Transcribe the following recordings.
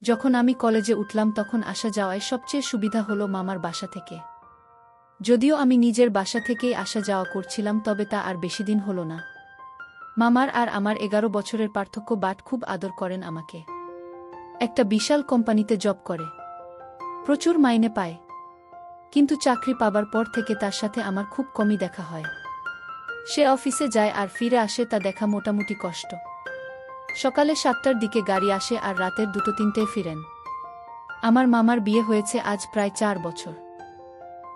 যখন আমি কলেজে উঠলাম তখন আসা যাওয়ায় সবচেয়ে সুবিধা হলো মামার বাসা থেকে। যদিও আমি নিজের বাসা থেকেই আসা যাওয়া করছিলাম, তবে তা আর বেশিদিন হলো না। মামার আর আমার 11 বছরের পার্থক্য, বাট খুব আদর করেন আমাকে। একটা বিশাল কোম্পানিতে জব করে, প্রচুর মাইনে পায়, কিন্তু চাকরি পাবার পর থেকে তার সাথে আমার খুব কমই দেখা হয়। সে অফিসে যায় আর ফিরে আসে, তা দেখা মোটামুটি কষ্ট। সকালে 7টার দিকে গাড়ি আসে আর রাতের 2-3টায় ফিরেন। আমার মামার বিয়ে হয়েছে আজ প্রায় 4 বছর।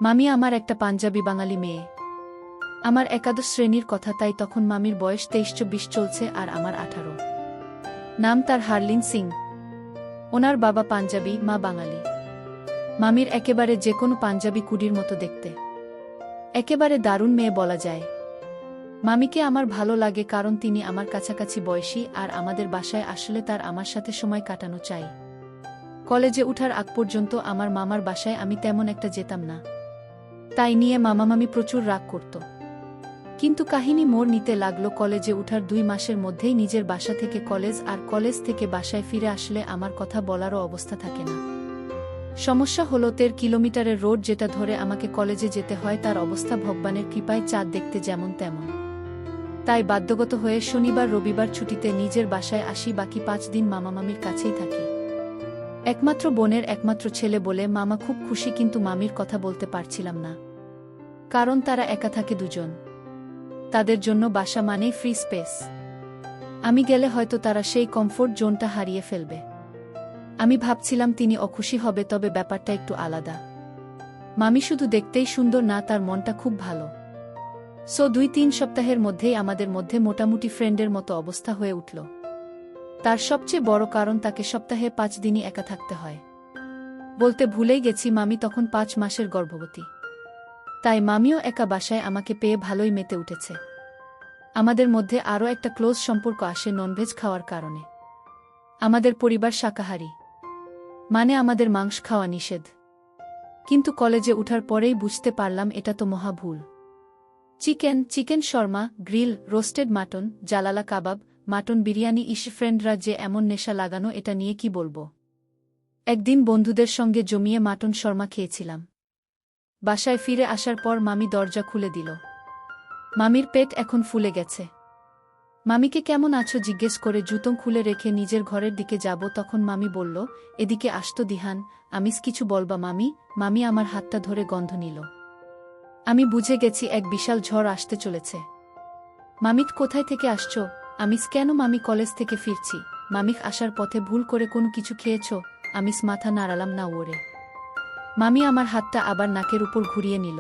মামি আমার একটা পাঞ্জাবি বাঙালি মেয়ে। আমার একাদশ শ্রেণীর কথা, তাই তখন মামির বয়স 23-24 চলছে আর আমার 18। নাম তার হারলিন সিং। ওনার বাবা পাঞ্জাবি, মা বাঙালি। মামির একেবারে যে কোনো পাঞ্জাবি কুডির মতো দেখতে, একেবারে দারুণ মেয়ে বলা যায়। মামিকে আমার ভালো লাগে কারণ তিনি আমার কাছাকাছি বয়সী আর আমাদের বাসায় আসলে তার আমার সাথে সময় কাটানো চাই। কলেজে উঠার আগ পর্যন্ত আমার মামার বাসায় আমি তেমন একটা যেতাম না, তাই নিয়ে মামা মামি প্রচুর রাগ করত। কিন্তু কাহিনী মোড় নিতে লাগলো কলেজে উঠার 2 মাসের মধ্যেই নিজের বাসা থেকে কলেজ, আর কলেজ থেকে বাসায় ফিরে আসলে আমার কথা বলারও অবস্থা থাকে না। সমস্যা হলো 13 কিলোমিটারের রোড যেটা ধরে আমাকে কলেজে যেতে হয়, তার অবস্থা ভগবানের কৃপায় চাঁদ দেখতে যেমন তেমন। তাই বাধ্যগত হয়ে শনিবার রবিবার ছুটিতে নিজের বাসায় আসি, বাকি 5 দিন মামা মামির কাছেই থাকি। একমাত্র বোনের একমাত্র ছেলে বলে মামা খুব খুশি, কিন্তু মামির কথা বলতে পারছিলাম না, কারণ তারা একা থাকে দুজন। তাদের জন্য বাসা মানেই ফ্রি স্পেস। আমি গেলে হয়তো তারা সেই কমফোর্ট জোনটা হারিয়ে ফেলবে। আমি ভাবছিলাম তিনি অখুশি হবে, তবে ব্যাপারটা একটু আলাদা। মামি শুধু দেখতেই সুন্দর না, তার মনটা খুব ভালো। 2-3 সপ্তাহের মধ্যেই আমাদের মধ্যে মোটামুটি ফ্রেন্ডের মতো অবস্থা হয়ে উঠল। তার সবচেয়ে বড় কারণ, তাকে সপ্তাহে 5 দিনই একা থাকতে হয়। বলতে ভুলেই গেছি, মামি তখন 5 মাসের গর্ভবতী। তাই মামিও একা বাসায় আমাকে পেয়ে ভালোই মেতে উঠেছে। আমাদের মধ্যে আরও একটা ক্লোজ সম্পর্ক আসে ননভেজ খাওয়ার কারণে। আমাদের পরিবার শাকাহারী, মানে আমাদের মাংস খাওয়া নিষেধ। কিন্তু কলেজে উঠার পরেই বুঝতে পারলাম এটা তো মহা ভুল। Chicken shawarma, grill, roasted mutton, জালালা কাবাব, মাটন বিরিয়ানি, ফ্রেন্ডরা যে এমন নেশা লাগানো, এটা নিয়ে কি বলবো। একদিন বন্ধুদের সঙ্গে জমিয়ে মাটন শর্মা খেয়েছিলাম। বাসায় ফিরে আসার পর মামি দরজা খুলে দিল। মামির পেট এখন ফুলে গেছে। মামিকে কেমন আছো জিজ্ঞেস করে জুতো খুলে রেখে নিজের ঘরের দিকে যাব, তখন মামি বলল, এদিকে আসতো দিহান, আমিস কিছু বলবা মামি। মামি আমার হাতটা ধরে গন্ধ নিল। আমি বুঝে গেছি এক বিশাল ঝড় আসতে চলেছে। মামিক কোথায় থেকে আসছো? আমিস কেন? মামি কলেজ থেকে ফিরছি। মামিক আসার পথে ভুল করে কোনো কিছু খেয়েছো? আমিস মাথা নাড়ালাম না ওরে। মামি আমার হাতটা আবার নাকের উপর ঘুরিয়ে নিল।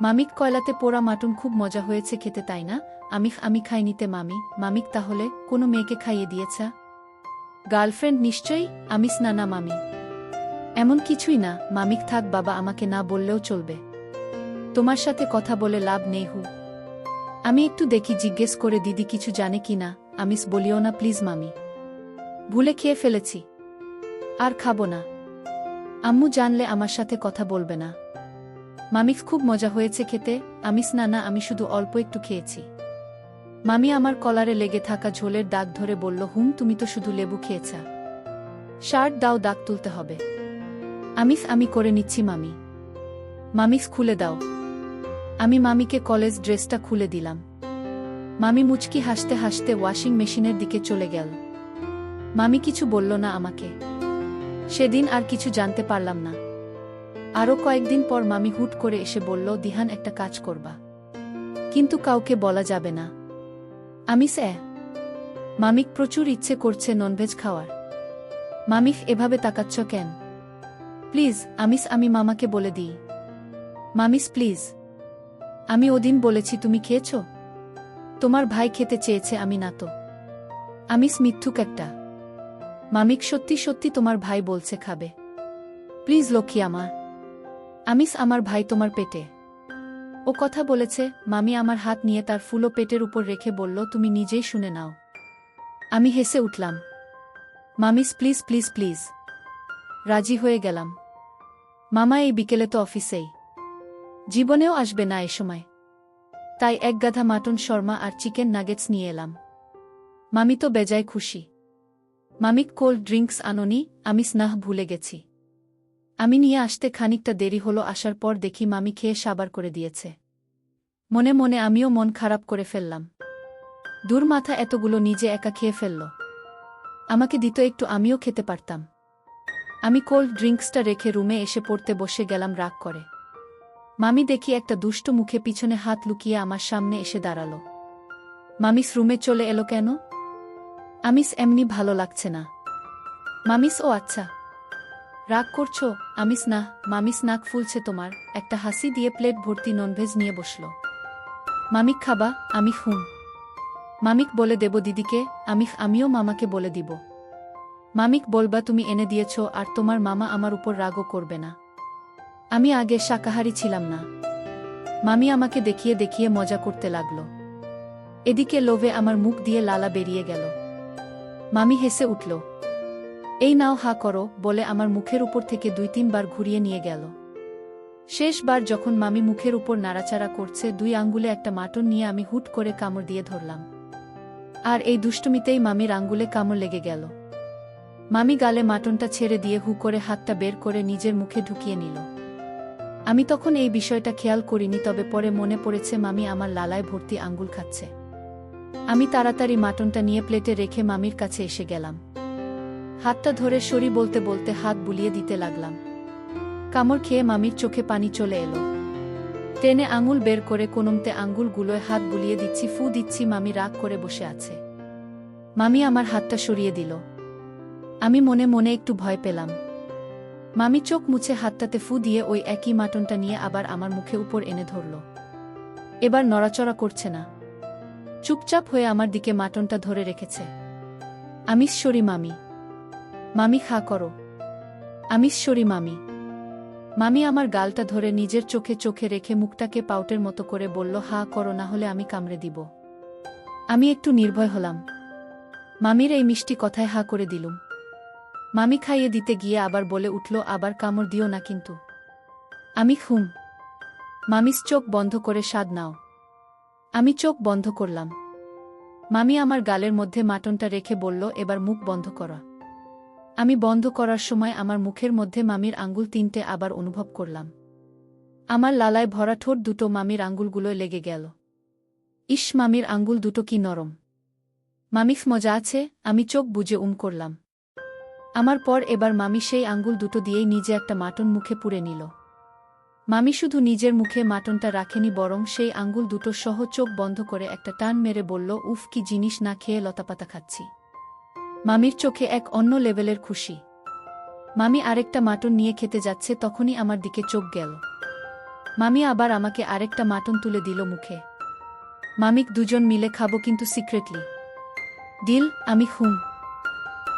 মামিক কয়লাতে পোড়া মাটন খুব মজা হয়েছে খেতে, তাই না? আমি খাইনিতে মামি। মামিক তাহলে কোনো মেয়েকে খাইয়ে দিয়েছা? গার্লফ্রেন্ড নিশ্চয়ই। আমিস না না মামি, এমন কিছুই না। মামিক থাক বাবা, আমাকে না বললেও চলবে। তোমার সাথে কথা বলে লাভ নেই হু। আমি একটু দেখি জিজ্ঞেস করে দিদি কিছু জানে কি না। আমিস বলিও না প্লিজ মামি, ভুলে খেয়ে ফেলেছি, আর খাবো না। আম্মু জানলে আমার সাথে কথা বলবে না। মামিক খুব মজা হয়েছে খেতে। আমিস না না, আমি শুধু অল্প একটু খেয়েছি। মামি আমার কলারে লেগে থাকা ঝোলের দাগ ধরে বলল, হুম তুমি তো শুধু লেবু খেয়েছা। শার্ট দাও, দাগ তুলতে হবে। আমি করে নিচ্ছি মামি। মামিস খুলে দাও। আমি মামিকে কলেজ ড্রেসটা খুলে দিলাম। মামি মুচকি হাসতে হাসতে ওয়াশিং মেশিনের দিকে চলে গেল। মামি কিছু বলল না আমাকে। সেদিন আর কিছু জানতে পারলাম না। আরও কয়েকদিন পর মামি হুট করে এসে বলল, দিহান একটা কাজ করবা, কিন্তু কাউকে বলা যাবে না। আমিস মামিক প্রচুর ইচ্ছে করছে ননভেজ খাওয়ার। মামিক এভাবে তাকাচ্ছ কেন? প্লিজ আমিস, আমি মামাকে বলে দিই। মামিস প্লিজ। আমি ওদিন বলেছি তুমি খেয়েছ? তোমার ভাই খেতে চেয়েছে, আমি না তো। আমিস মিথ্যুক একটা। মামিক সত্যি সত্যি তোমার ভাই বলছে খাবে। প্লিজ লক্ষ্মী আমার। আমিস আমার ভাই তোমার পেটে। ও কথা বলেছে। মামি আমার হাত নিয়ে তার ফুলো পেটের উপর রেখে বলল, তুমি নিজেই শুনে নাও। আমি হেসে উঠলাম। মামিস প্লিজ প্লিজ প্লিজ। রাজি হয়ে গেলাম। মামা এই বিকেলে তো অফিসেই, জীবনেও আসবে না এ সময়। তাই এক গাধা মাটন শর্মা আর চিকেন নাগেটস নিয়ে এলাম। মামি তো বেজায় খুশি। মামিক কোল্ড ড্রিঙ্কস আনোনি? আমি স্নাহ ভুলে গেছি। আমি নিয়ে আসতে খানিকটা দেরি হলো, আসার পর দেখি মামি খেয়ে সাবার করে দিয়েছে। মনে মনে আমিও মন খারাপ করে ফেললাম। দূর মাথা, এতগুলো নিজে একা খেয়ে ফেলল। আমাকে দিত একটু, আমিও খেতে পারতাম। আমি কোল্ড ড্রিঙ্কসটা রেখে রুমে এসে পড়তে বসে গেলাম রাগ করে। মামি দেখি একটা দুষ্ট মুখে পিছনে হাত লুকিয়ে আমার সামনে এসে দাঁড়াল। মামিস রুমে চলে এলো কেন? আমিস এমনি ভালো লাগছে না। মামিস ও আচ্ছা, রাগ করছো? আমিস না। মামিস নাক ফুলছে তোমার। একটা হাসি দিয়ে প্লেট ভর্তি ননভেজ নিয়ে বসল। মামিক খাবা? আমি হুম। মামিক বলে দেব দিদিকে? আমিও মামাকে বলে দিব। মামিক বলবা তুমি এনে দিয়েছ আর তোমার মামা আমার উপর রাগও করবে না। আমি আগে শাকাহারি ছিলাম না। মামি আমাকে দেখিয়ে দেখিয়ে মজা করতে লাগল। এদিকে লোভে আমার মুখ দিয়ে লালা বেরিয়ে গেল। মামি হেসে উঠল। এই নাও হা করো বলে আমার মুখের উপর থেকে 2-3 বার ঘুরিয়ে নিয়ে গেল। শেষবার যখন মামি মুখের উপর নাড়াচাড়া করছে, 2 আঙ্গুলে একটা মাটন নিয়ে আমি হুট করে কামড় দিয়ে ধরলাম। আর এই দুষ্টুমিতেই মামির আঙ্গুলে কামড় লেগে গেল। মামি গালে মাটনটা ছেড়ে দিয়ে হু করে হাতটা বের করে নিজের মুখে ঢুকিয়ে নিল। আমি তখন এই বিষয়টা খেয়াল করিনি, তবে পরে মনে পড়েছে মামি আমার লালায় ভর্তি আঙ্গুল খাচ্ছে। আমি তাড়াতাড়ি মাটনটা নিয়ে প্লেটে রেখে মামির কাছে এসে গেলাম। হাতটা ধরে সরি বলতে বলতে হাত বুলিয়ে দিতে লাগলাম। কামড় খেয়ে মামির চোখে পানি চলে এলো। টেনে আঙুল বের করে কোনমতে আঙ্গুলগুলোয় হাত বুলিয়ে দিচ্ছি, ফু দিচ্ছি। মামি রাগ করে বসে আছে। মামি আমার হাতটা সরিয়ে দিল। আমি মনে মনে একটু ভয় পেলাম। মামি চোখ মুছে হাতটাতে ফু দিয়ে ওই একই মাটনটা নিয়ে আবার আমার মুখে উপর এনে ধরল। এবার নড়াচড়া করছে না, চুপচাপ হয়ে আমার দিকে মাটনটা ধরে রেখেছে। আমিস সরি মামি। মামি খা করো। আমিস সরি মামি। মামি আমার গালটা ধরে নিজের চোখে চোখে রেখে মুখটাকে পাউটের মতো করে বলল, হা করো না হলে আমি কামড়ে দিব। আমি একটু নির্ভয় হলাম। মামির এই মিষ্টি কথায় হা করে দিলুম। মামি খাইয়ে দিতে গিয়ে আবার বলে উঠল, আবার কামড় দিও না কিন্তু। আমি হুম। মামিস চোখ বন্ধ করে স্বাদ নাও। আমি চোখ বন্ধ করলাম। মামি আমার গালের মধ্যে মাটনটা রেখে বলল, এবার মুখ বন্ধ করা। আমি বন্ধ করার সময় আমার মুখের মধ্যে মামির আঙ্গুল 3টে আবার অনুভব করলাম। আমার লালায় ভরা ঠোঁট দুটো মামির আঙ্গুলগুলোয় লেগে গেল। ইস, মামির আঙ্গুল দুটো কি নরম। মামিস মজা আছে। আমি চোখ বুজে করলাম। আমার পর এবার মামি সেই আঙ্গুল দুটো দিয়েই নিজে একটা মাটন মুখে পুরে নিল। মামি শুধু নিজের মুখে মাটনটা রাখেনি, বরং সেই আঙ্গুল দুটো সহ চোখ বন্ধ করে একটা টান মেরে বলল, উফ কি জিনিস, না খেয়ে লতাপাতা খাচ্ছি। মামির চোখে এক অন্য লেভেলের খুশি। মামি আরেকটা মাটন নিয়ে খেতে যাচ্ছে, তখনই আমার দিকে চোখ গেল। মামি আবার আমাকে আরেকটা মাটন তুলে দিল মুখে। মামিক দুজন মিলে খাবো কিন্তু সিক্রেটলি। ডিল? আমি হুম।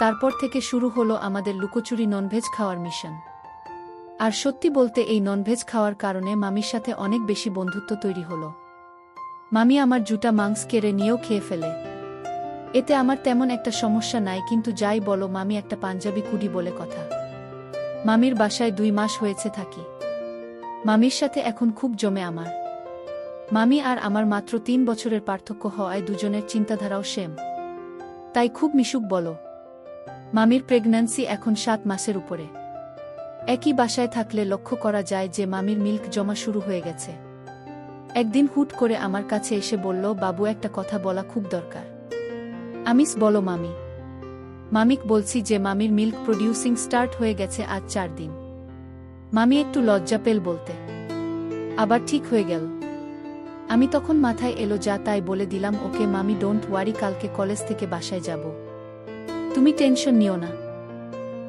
তারপর থেকে শুরু হলো আমাদের লুকোচুরি ননভেজ খাওয়ার মিশন। আর সত্যি বলতে এই ননভেজ খাওয়ার কারণে মামির সাথে অনেক বেশি বন্ধুত্ব তৈরি হলো। মামি আমার জুটা মাংস কেড়ে নিয়েও খেয়ে ফেলে। এতে আমার তেমন একটা সমস্যা নাই, কিন্তু যাই বলো মামি একটা পাঞ্জাবি কুডি বলে কথা। মামির বাসায় 2 মাস হয়েছে থাকি। মামির সাথে এখন খুব জমে আমার। মামি আর আমার মাত্র 3 বছরের পার্থক্য হওয়ায় দুজনের চিন্তাধারাও সেম, তাই খুব মিশুক বলো। মামির প্রেগন্যান্সি এখন 7 মাসের উপরে। একই বাসায় থাকলে লক্ষ্য করা যায় যে মামির মিল্ক জমা শুরু হয়ে গেছে। একদিন হুট করে আমার কাছে এসে বলল, বাবু একটা কথা বলা খুব দরকার। আমিস বলো মামি। মামিক বলছি যে মামির মিল্ক প্রডিউসিং স্টার্ট হয়ে গেছে আজ 4 দিন। মামি একটু লজ্জা পেল বলতে, আবার ঠিক হয়ে গেল। আমি তখন মাথায় এলো যা তাই বলে দিলাম, ওকে মামি ডোন্ট ওয়ারি, কালকে কলেজ থেকে বাসায় যাব, তুমি টেনশন নিও না।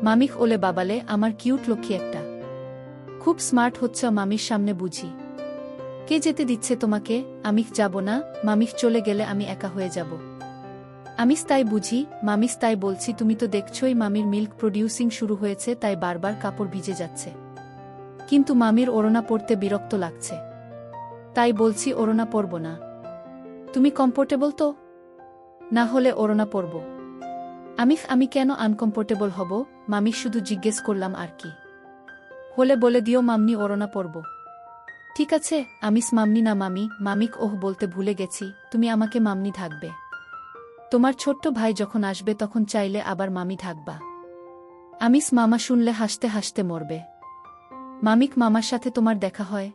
মামিক ওলে বাবালে, আমার কিউট লক্ষ্মী একটা। খুব স্মার্ট হচ্ছে মামির সামনে বুঝি। কে যেতে দিচ্ছে তোমাকে? আমিক যাব না। মামিক চলে গেলে আমি একা হয়ে যাব। আমিস তাই বুঝি। মামিস তাই বলছি, তুমি তো দেখছই মামির মিল্ক প্রডিউসিং শুরু হয়েছে, তাই বারবার কাপড় ভিজে যাচ্ছে। কিন্তু মামির ওড়না পরতে বিরক্ত লাগছে, তাই বলছি ওড়না পরব না। তুমি কমফোর্টেবল তো? না হলে ওড়না পরব। আমি কেন আনকমফোর্টেবল হব? মামি শুধু জিজ্ঞেস করলাম আর কি। হলে বলে দিও মামনি ওড়না পরব। ঠিক আছে। আমিস মামনি না মামি। মামিক ওহ বলতে ভুলে গেছি, তুমি আমাকে মামনি থাকবে। তোমার ছোট্ট ভাই যখন আসবে তখন চাইলে আবার মামি থাকবা। আমিস মামা শুনলে হাসতে হাসতে মরবে। মামিক মামার সাথে তোমার দেখা হয়?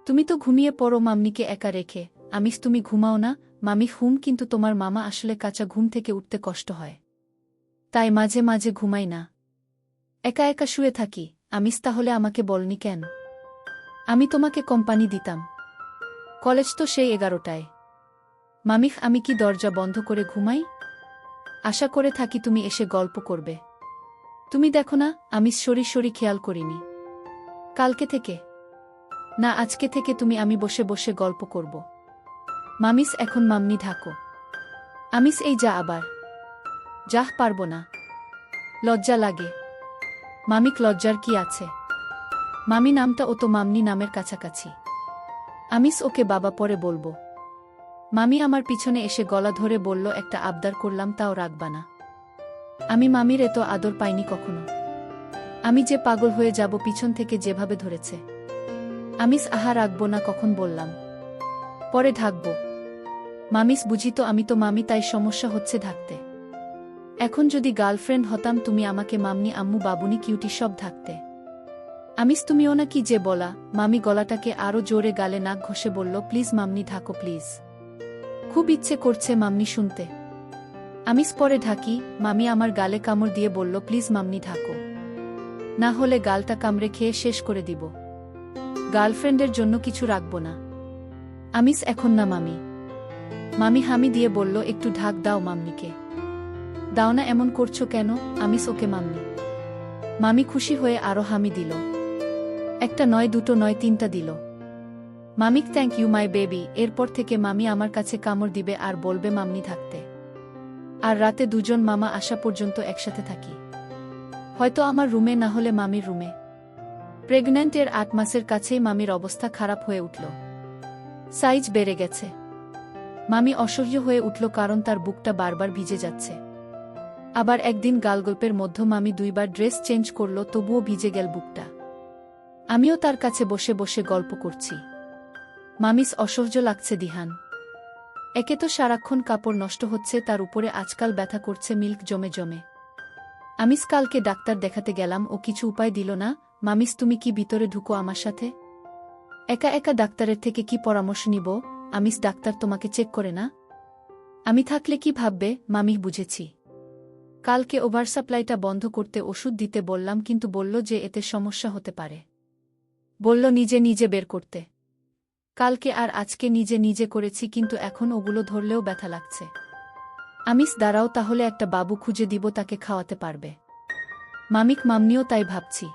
তুমি তো ঘুমিয়ে পড়ো মামনিকে একা রেখে। আমিস তুমি ঘুমাও না? মামি হুম, কিন্তু তোমার মামা আসলে কাঁচা ঘুম থেকে উঠতে কষ্ট হয়, তাই মাঝে মাঝে ঘুমাই না, একা একা শুয়ে থাকি। আমিস তাহলে আমাকে বলনি কেন? আমি তোমাকে কোম্পানি দিতাম। কলেজ তো সেই 11টায়। মামিখ আমি কি দরজা বন্ধ করে ঘুমাই? আশা করে থাকি তুমি এসে গল্প করবে। তুমি দেখো না আমি সরি খেয়াল করিনি। কালকে থেকে না আজকে থেকে তুমি আমি বসে বসে গল্প করব। মামিস এখন মামনি ঢাকো। আমিস এই যা আবার। যাহ পারবো না, লজ্জা লাগে। মামিক লজ্জার কি আছে? মামি নামটা ও তো মামনি নামের কাছাকাছি। আমিস ওকে বাবা পরে বলবো। মামি আমার পিছনে এসে গলা ধরে বলল একটা আবদার করলাম তাও রাখবা না। আমি মামির এত আদর পাইনি কখনো। আমি যে পাগল হয়ে যাব পিছন থেকে যেভাবে ধরেছে। আমিস আহা রাখবো না কখন বললাম, পরে ঢাকবো। মামিস বুঝি তো আমি তো মামি, তাই সমস্যা হচ্ছে ঢাকতে। এখন যদি গার্লফ্রেন্ড হতাম তুমি আমাকে মামনি আম্মু বাবুনি কিউটি সব ঢাকতে। আমিস তুমিও না কি যে বলা। মামি গলাটাকে আরো জোরে গালে নাক ঘষে বলল প্লিজ মামনি ঢাকো প্লিজ। খুব ইচ্ছে করছে মামনি শুনতে। আমিস পরে ঢাকি। মামি আমার গালে কামড় দিয়ে বলল প্লিজ মামনি ঢাকো, না হলে গালটা কামড়ে খেয়ে শেষ করে দিব। গার্লফ্রেন্ডের জন্য কিছু রাখবো না। আমিস এখন না মামি। মামি হামি দিয়ে বলল একটু ঢাক দাও মামনিকে। দাও না এমন করছো কেন? আমিস ওকে মামনি। মামি খুশি হয়ে আরো হামি দিল। একটা নয়, দুটো নয়, তিনটা দিল। মামিক থ্যাংক ইউ মাই বেবি। এরপর থেকে মামি আমার কাছে কামড় দিবে আর বলবে মামনি থাকতে। আর রাতে দুজন মামা আসা পর্যন্ত একসাথে থাকি, হয়তো আমার রুমে, না হলে মামির রুমে। প্রেগন্যান্টের 8 মাসের কাছেই মামির অবস্থা খারাপ হয়ে উঠল। সাইজ বেড়ে গেছে। মামি অসহ্য হয়ে উঠল কারণ তার বুকটা বারবার ভিজে যাচ্ছে। আবার একদিন গালগল্পের মধ্যে মামি 2বার ড্রেস চেঞ্জ করল, তবুও ভিজে গেল বুকটা। আমিও তার কাছে বসে বসে গল্প করছি। মামিস অসহ্য লাগছে দিহান। একে তো সারাক্ষণ কাপড় নষ্ট হচ্ছে, তার উপরে আজকাল ব্যথা করছে মিল্ক জমে জমে। আমিস কালকে ডাক্তার দেখাতে গেলাম, ও কিছু উপায় দিল না। মামিস তুমি কি ভিতরে ঢুকো আমার সাথে? একা একা ডাক্তারের থেকে কি পরামর্শ নিব? আমিস ডাক্তার তোমাকে চেক করে না? আমি থাকলে কি ভাববে? মামি বুঝেছি। কালকে ওভারসাপ্লাইটা বন্ধ করতে ওষুধ দিতে বললাম, কিন্তু বলল যে এতে সমস্যা হতে পারে। বলল নিজে নিজে বের করতে। কালকে আর আজকে নিজে নিজে করেছি, কিন্তু এখন ওগুলো ধরলেও ব্যথা লাগছে। আমিস দাঁড়াও, তাহলে একটা বাবু খুঁজে দিব, তাকে খাওয়াতে পারবে। মামিক মামনিও তাই ভাবছি।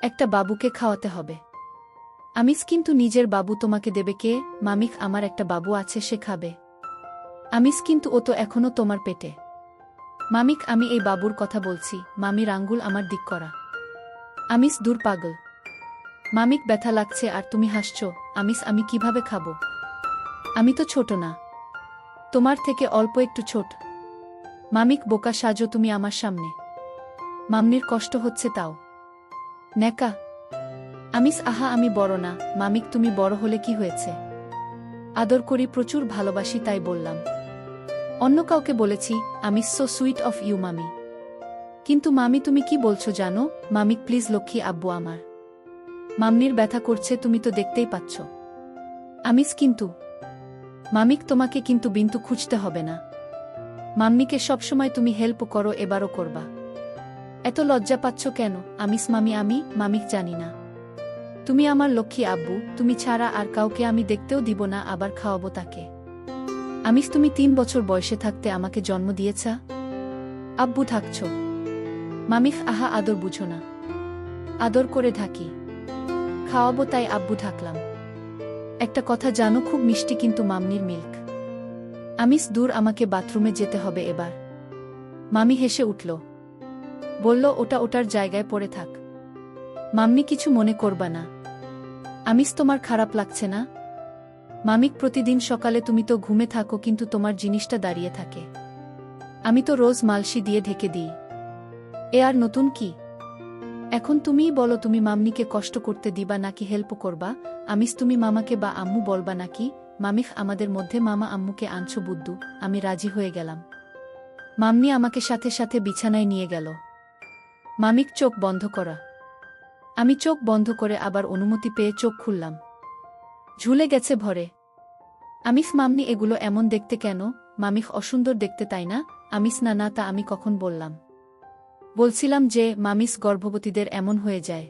একটা বাবুকে খাওয়াতে হবে। আমিস কিন্তু নিজের বাবু তোমাকে দেবে কে? মামিক আমার একটা বাবু আছে, সে খাবে। আমিস কিন্তু ও তো এখনো তোমার পেটে। মামিক আমি এই বাবুর কথা বলছি। মামির আঙ্গুল আমার দিক করা। আমিস দূর পাগল। মামিক ব্যথা লাগছে আর তুমি হাসছো। আমিস আমি কিভাবে খাবো? আমি তো ছোট না, তোমার থেকে অল্প একটু ছোট। মামিক বোকা সাজো তুমি আমার সামনে। মামনির কষ্ট হচ্ছে তাও নেকা। আমিস আহা আমি বড় না। মামিক তুমি বড় হলে কি হয়েছে? আদর করি, প্রচুর ভালোবাসি, তাই বললাম। অন্য কাউকে বলেছি আমিস সো সুইট অফ ইউ মামি। কিন্তু মামি তুমি কি বলছো জানো? মামিক প্লিজ লক্ষ্মী আব্বু আমার। মামনির ব্যথা করছে, তুমি তো দেখতেই পাচ্ছ। আমিস কিন্তু মামিক তোমাকে কিন্তু বিন্তু খুঁজতে হবে না। মাম্মিকে সবসময় তুমি হেল্প করো, এবারও করবা। এত লজ্জা পাচ্ছ কেন? আমিস মামি আমি মামিক জানি না। তুমি আমার লক্ষ্মী আব্বু, তুমি ছাড়া আর কাউকে আমি দেখতেও দিব না, আবার খাওয়াবো তাকে। আমিস তুমি 3 বছর বয়সে থাকতে আমাকে জন্ম দিয়েছা। আব্বু থাকছ। মামিক আহা আদর বুঝো না। আদর করে ঢাকি, খাওয়াবো, তাই আব্বু ঢাকলাম। একটা কথা জানো, খুব মিষ্টি কিন্তু মামনির মিল্ক। আমিস দূর, আমাকে বাথরুমে যেতে হবে এবার। মামি হেসে উঠল, বলল ওটা ওটার জায়গায় পড়ে থাক। মাম্মি কিছু মনে করবা না। আমিস তোমার খারাপ লাগছে না? মামিক প্রতিদিন সকালে তুমি তো ঘুমে থাকো, কিন্তু তোমার জিনিসটা দাঁড়িয়ে থাকে। আমি তো রোজ মালসি দিয়ে ঢেকে দিই। এ আর নতুন কি? এখন তুমিই বলো, তুমি মামনিকে কষ্ট করতে দিবা নাকি হেল্প করবা? আমিস তুমি মামাকে বা আম্মু বলবা নাকি? মামিখ আমাদের মধ্যে মামা আম্মুকে আনছো বুদ্ধু। আমি রাজি হয়ে গেলাম। মাম্মি আমাকে সাথে সাথে বিছানায় নিয়ে গেল। মামিক চোখ বন্ধ করা। আমি চোখ বন্ধ করে আবার অনুমতি পেয়ে চোখ খুললাম। ঝুলে গেছে ভরে। আমিস মাম্মি এগুলো এমন দেখতে কেন? মামিখ অসুন্দর দেখতে তাই না? আমিস না না তা আমি কখন বললাম? বলছিলাম যে মামিস গর্ভবতীদের এমন হয়ে যায়,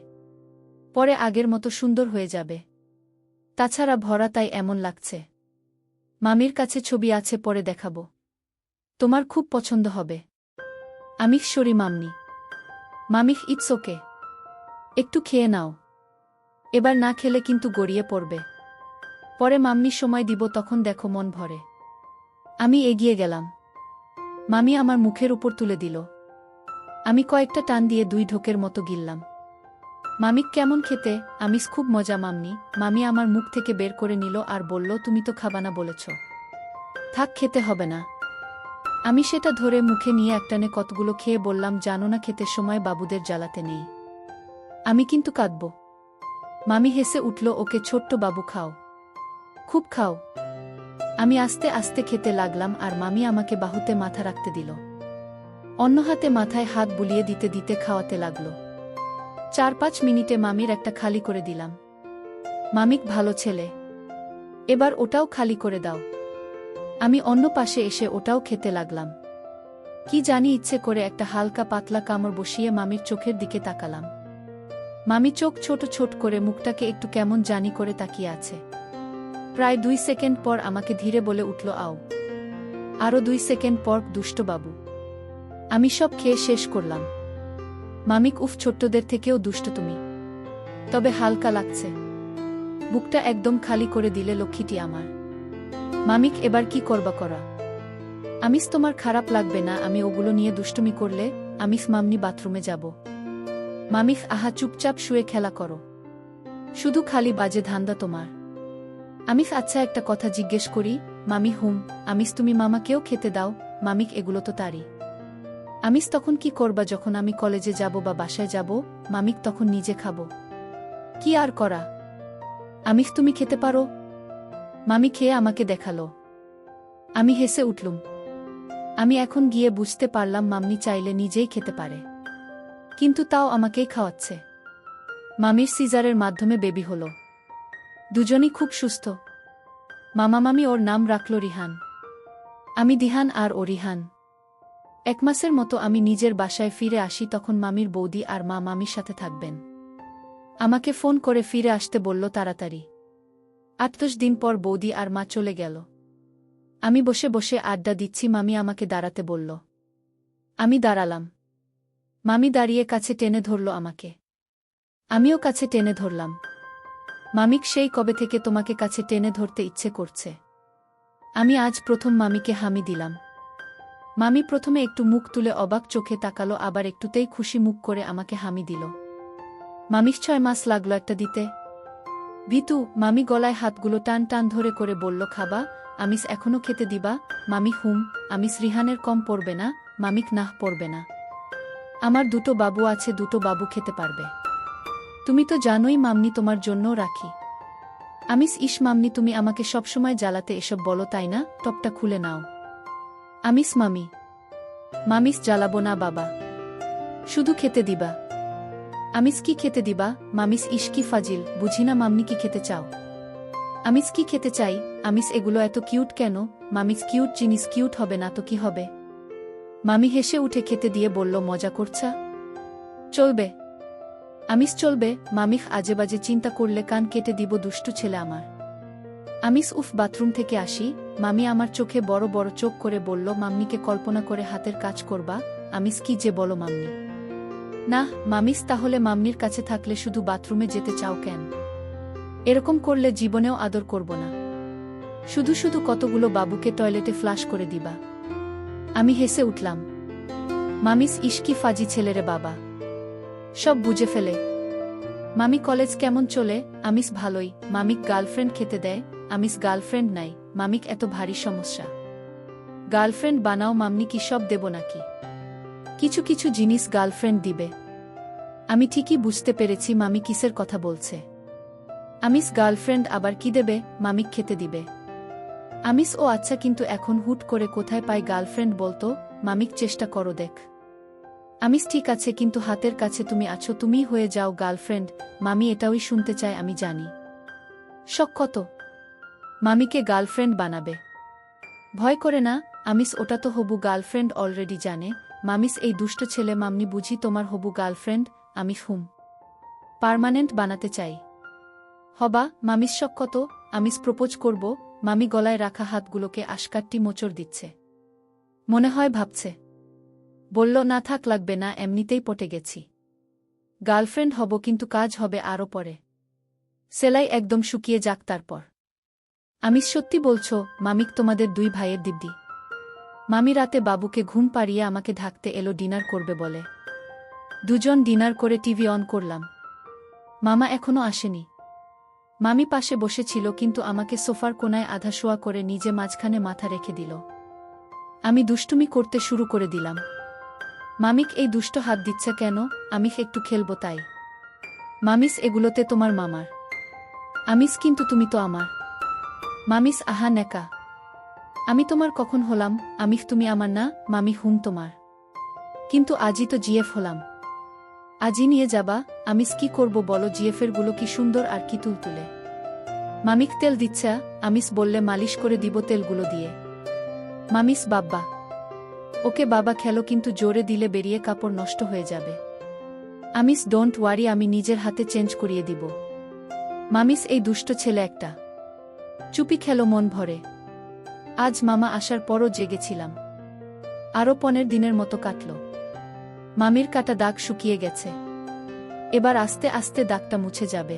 পরে আগের মতো সুন্দর হয়ে যাবে। তাছাড়া ভরা তাই এমন লাগছে। মামির কাছে ছবি আছে, পরে দেখাবো, তোমার খুব পছন্দ হবে। আমিখ সরি মাম্মি। মামিখ ইটস ওকে, একটু খেয়ে নাও, এবার না খেলে কিন্তু গড়িয়ে পড়বে। পরে মাম্মি সময় দিব, তখন দেখো মন ভরে। আমি এগিয়ে গেলাম। মামি আমার মুখের উপর তুলে দিল। আমি কয়েকটা টান দিয়ে 2 ঢোকের মতো গিললাম। মামিক কেমন খেতে? আমিস খুব মজা মাম্মি। মামি আমার মুখ থেকে বের করে নিল আর বলল, তুমি তো খাবানা বলেছ, থাক খেতে হবে না। আমি সেটা ধরে মুখে নিয়ে একটানে কতগুলো খেয়ে বললাম, জানো না খেতে সময় বাবুদের জ্বালাতে নেই, আমি কিন্তু কাঁদব। মামি হেসে উঠল, ওকে ছোট্ট বাবু, খাও, খুব খাও। আমি আস্তে আস্তে খেতে লাগলাম আর মামি আমাকে বাহুতে মাথা রাখতে দিল। অন্য হাতে মাথায় হাত বুলিয়ে দিতে দিতে খাওয়াতে লাগল। 4-5 মিনিটে মামির একটা খালি করে দিলাম। মামিক ভালো ছেলে, এবার ওটাও খালি করে দাও। আমি অন্য পাশে এসে ওটাও খেতে লাগলাম। কি জানি ইচ্ছে করে একটা হালকা পাতলা কামড় বসিয়ে মামির চোখের দিকে তাকালাম। মামি চোখ ছোট ছোট করে মুখটাকে একটু কেমন জানি করে তাকিয়ে আছে। প্রায় 2 সেকেন্ড পর আমাকে ধীরে বলে উঠল, আও। আরও 2 সেকেন্ড পর, দুষ্ট বাবু। আমি সব খেয়ে শেষ করলাম। মামিক, উফ, ছোট্টদের থেকেও দুষ্ট তুমি, তবে হালকা লাগছে। বুকটা একদম খালি করে দিলে লক্ষ্মীটি আমার। মামিক, এবার কি করবা করা। আমিস, তোমার খারাপ লাগবে না আমি ওগুলো নিয়ে দুষ্টুমি করলে? আমিস মাম্মি, বাথরুমে যাব। মামিক, আহা, চুপচাপ শুয়ে খেলা করো, শুধু খালি বাজে ধান্দা তোমার। আমিস, আচ্ছা একটা কথা জিজ্ঞেস করি? মামি, হুম। আমিস, তুমি মামাকেও খেতে দাও? মামিক, এগুলো তো তারই। আমিস, তখন কি করবা যখন আমি কলেজে যাব বা বাসায় যাব? মামিক, তখন নিজে খাবো। কি আর করা। আমিস, তুমি খেতে পারো? মামি খেয়ে আমাকে দেখালো। আমি হেসে উঠলুম। আমি এখন গিয়ে বুঝতে পারলাম মাম্মি চাইলে নিজেই খেতে পারে, কিন্তু তাও আমাকেই খাওয়াচ্ছে। মামির সিজারের মাধ্যমে বেবি হলো। দুজনই খুব সুস্থ। মামি ওর নাম রাখল রিহান। আমি দিহান আর ও রিহান। 1 মাসের মতো আমি নিজের বাসায় ফিরে আসি, তখন মামির বৌদি আর মা মামির সাথে থাকবেন। আমাকে ফোন করে ফিরে আসতে বলল তাড়াতাড়ি। 8-10 দিন পর বৌদি আর মা চলে গেল। আমি বসে বসে আড্ডা দিচ্ছি, মামি আমাকে দাঁড়াতে বলল। আমি দাঁড়ালাম। মামি দাঁড়িয়ে কাছে টেনে ধরল আমাকে। আমিও কাছে টেনে ধরলাম। মামিক, সেই কবে থেকে তোমাকে কাছে টেনে ধরতে ইচ্ছে করছে? আমি আজ প্রথম মামিকে হামি দিলাম। মামি প্রথমে একটু মুখ তুলে অবাক চোখে তাকালো, আবার একটুতেই খুশি মুখ করে আমাকে হামি দিল। মামিস 6 মাস লাগলো একটা দিতে। ভিতু, মামি গলায় হাতগুলো টান টান ধরে করে বলল, খাবা? আমিস, এখনো খেতে দিবা? মামি, হুম। আমিস, রিহানের কম পড়বে না? মামিক, নাহ, পড়বে না। আমার 2টো বাবু আছে, 2টো বাবু খেতে পারবে। তুমি তো জানোই মাম্মি, তোমার জন্যও রাখি। আমিস, ইস মাম্মি, তুমি আমাকে সবসময় জ্বালাতে এসব বলো তাই না? টপটা খুলে নাও। আমিস, মামি। মামিস, জ্বালাবো না বাবা, শুধু খেতে দিবা। আমিস, কি খেতে দিবা? মামিস, ইস কি ফাজিল, বুঝি না মাম্মি কি খেতে চাও। আমিস, কি খেতে চাই? আমিস, এগুলো এত কিউট কেন? মামিস, কিউট জিনিস কিউট হবে না তো কি হবে? মামি হেসে উঠে খেতে দিয়ে বলল, মজা করছা? চলবে। আমিস, চলবে। মামিখ, আজে বাজে চিন্তা করলে কান কেটে দিব, দুষ্টু ছেলে আমার। আমিস, উফ, বাথরুম থেকে আসি। মামি আমার চোখে বড় বড় চোখ করে বলল, মাম্মিকে কল্পনা করে হাতের কাজ করবা? আমিস, কি যে বলো মাম্মি। না মামিস, তাহলে মাম্মির কাছে থাকলে শুধু বাথরুমে যেতে চাও কেন? এরকম করলে জীবনেও আদর করব না, শুধু শুধু কতগুলো বাবুকে টয়লেটে ফ্লাশ করে দিবা। আমি হেসে উঠলাম। মামিস, ইস কি ফাজি ছেলেরে বাবা, সব বুঝে ফেলে। মামি, কলেজ কেমন চলে? আমিস, ভালোই। মামিক গার্লফ্রেন্ড খেতে দেয়? আমিস, গার্লফ্রেন্ড নাই। মামিক, এত ভারী সমস্যা। গার্লফ্রেন্ড বানাও মাম্মি, কি সব দেব নাকি? কিছু কিছু জিনিস গার্লফ্রেন্ড দিবে। আমি ঠিকই বুঝতে পেরেছি মামি কিসের কথা বলছে। আমিস, গার্লফ্রেন্ড আবার কি দেবে? মামিক খেতে দিবে। আমিস ও আচ্ছা, কিন্তু এখন হুট করে কোথায় পাই গার্লফ্রেন্ড বলতো? মামিক চেষ্টা করো দেখ। আমিস ঠিক আছে, কিন্তু হাতের কাছে তুমি আছো, তুমিই হয়ে যাও গার্লফ্রেন্ড। মামি এটাই শুনতে চায়, আমি জানি। শখ কত মামিকে গার্লফ্রেন্ড বানাবে। ভয় করে না আমিস, ওটা তো হবু গার্লফ্রেন্ড অলরেডি জানে। মামিস এই দুষ্ট ছেলে, মামনি বুঝি তোমার হবু গার্লফ্রেন্ড? আমি হুম পার্মানেন্ট বানাতে চাই। হবা মামিস শখ কত? আমিস প্রপোজ করব। মামি গলায় রাখা হাতগুলোকে আশকাট্টি মোচড় দিচ্ছে। মনে হয় ভাবছে। বলল, না থাক, লাগবে না, এমনিতেই পটে গেছি। গার্লফ্রেন্ড হব, কিন্তু কাজ হবে আরও পরে। সেলাই একদম শুকিয়ে যাক তারপর। আমিস সত্যি বলছো? মামিক তোমাদের দুই ভাইয়ের দিব্যি। মামি রাতে বাবুকে ঘুম পাড়িয়ে আমাকে ঢাকতে এলো ডিনার করবে বলে। দুজন ডিনার করে টিভি অন করলাম। মামা এখনো আসেনি। মামি পাশে বসেছিল, কিন্তু আমাকে সোফার কোনায় আধা শোয়া করে নিজে মাঝখানে মাথা রেখে দিল। আমি দুষ্টুমি করতে শুরু করে দিলাম। মামিক এই দুষ্ট হাত দিচ্ছে কেন? আমি একটু খেলবো তাই। মামিস এগুলোতে তোমার মামার। আমিস, কিন্তু তুমি তো আমার। মামিস, আহা নেকা। আমি তোমার কখন হলাম? আমি তুমি আমার না। মামি, হুম তোমার। কিন্তু আজই তো জিএফ হলাম। আজই নিয়ে যাবা? আমিস, কি করব বলো? জিএফের গুলো কি সুন্দর আর কি তুলতুলে। মামিক তেল দিচ্ছা? আমিস বললে, মালিশ করে দিব তেলগুলো দিয়ে। মামিস, বাব্বা। ওকে বাবা, খেলো, কিন্তু জোরে দিলে বেরিয়ে কাপড় নষ্ট হয়ে যাবে। আমিস, ডোন্ট ওয়ারি, আমি নিজের হাতে চেঞ্জ করিয়ে দিব। মামিস, এই দুষ্ট ছেলে একটা। চুপি খেলো মন ভরে। আজ মামা আসার পরও জেগেছিলাম। আরও 15 দিনের মতো কাটল। মামির কাটা দাগ শুকিয়ে গেছে। এবার আস্তে আস্তে দাগটা মুছে যাবে।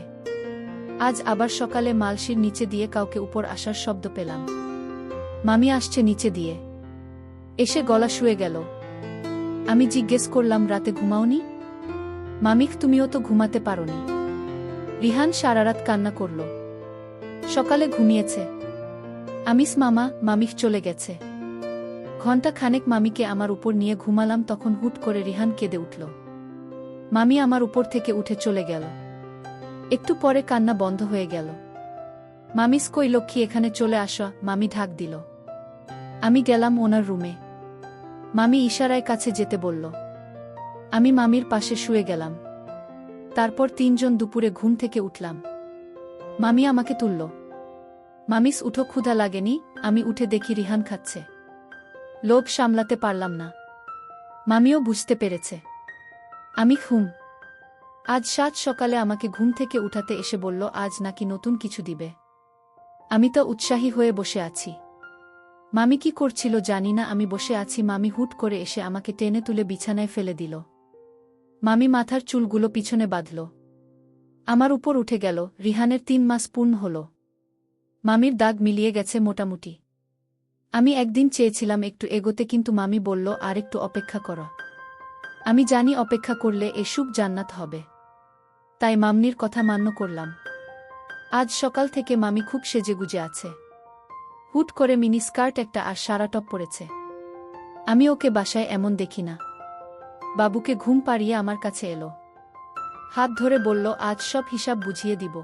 আজ আবার সকালে মালসির নিচে দিয়ে কাউকে উপর আসার শব্দ পেলাম। মামি আসছে নিচে দিয়ে। এসে গলা শুয়ে গেল। আমি জিজ্ঞেস করলাম, রাতে ঘুমাওনি? মামিক, তুমিও তো ঘুমাতে পারোনি। রিহান সারারাত কান্না করল। সকালে ঘুমিয়েছে। আমিস, মামা, মামিক চলে গেছে। ঘণ্টা খানেক মামিকে আমার উপর নিয়ে ঘুমালাম, তখন হুট করে রিহান কেঁদে উঠল। মামি আমার উপর থেকে উঠে চলে গেল। একটু পরে কান্না বন্ধ হয়ে গেল। মামিস, কই লক্ষ্মী, এখানে চলে আসা। মামি ঢাক দিল। আমি গেলাম ওনার রুমে। মামি ইশারায় কাছে যেতে বলল। আমি মামির পাশে শুয়ে গেলাম। তারপর তিনজন দুপুরে ঘুম থেকে উঠলাম। মামি আমাকে তুলল। মামিস, উঠো, ক্ষুধা লাগেনি? আমি উঠে দেখি রিহান খাচ্ছে। লোভ সামলাতে পারলাম না। মামিও বুঝতে পেরেছে। আমি হুম। আজ সাত সকালে আমাকে ঘুম থেকে উঠাতে এসে বলল, আজ নাকি নতুন কিছু দিবে। আমি তো উৎসাহী হয়ে বসে আছি। মামি কি করছিল জানি না, আমি বসে আছি, মামি হুট করে এসে আমাকে টেনে তুলে বিছানায় ফেলে দিল। মামি মাথার চুলগুলো পিছনে বাঁধল। আমার উপর উঠে গেল। রিহানের 3 মাস পূর্ণ হল। মামির দাগ মিলিয়ে গেছে মোটামুটি। আমি একদিন চেয়েছিলাম একটু এগোতে, কিন্তু মামি বলল, আর একটু অপেক্ষা কর। আমি জানি অপেক্ষা করলে এ সুখ জান্নাত হবে। তাই মামনির কথা মান্য করলাম। আজ সকাল থেকে মামি খুব সেজেগুজে আছে। হুট করে মিনি স্কার্ট একটা আর সারা টপ পরেছে। আমি ওকে বাসায় এমন দেখি না। বাবুকে ঘুম পাড়িয়ে আমার কাছে এলো। হাত ধরে বলল, আজ সব হিসাব বুঝিয়ে দিব।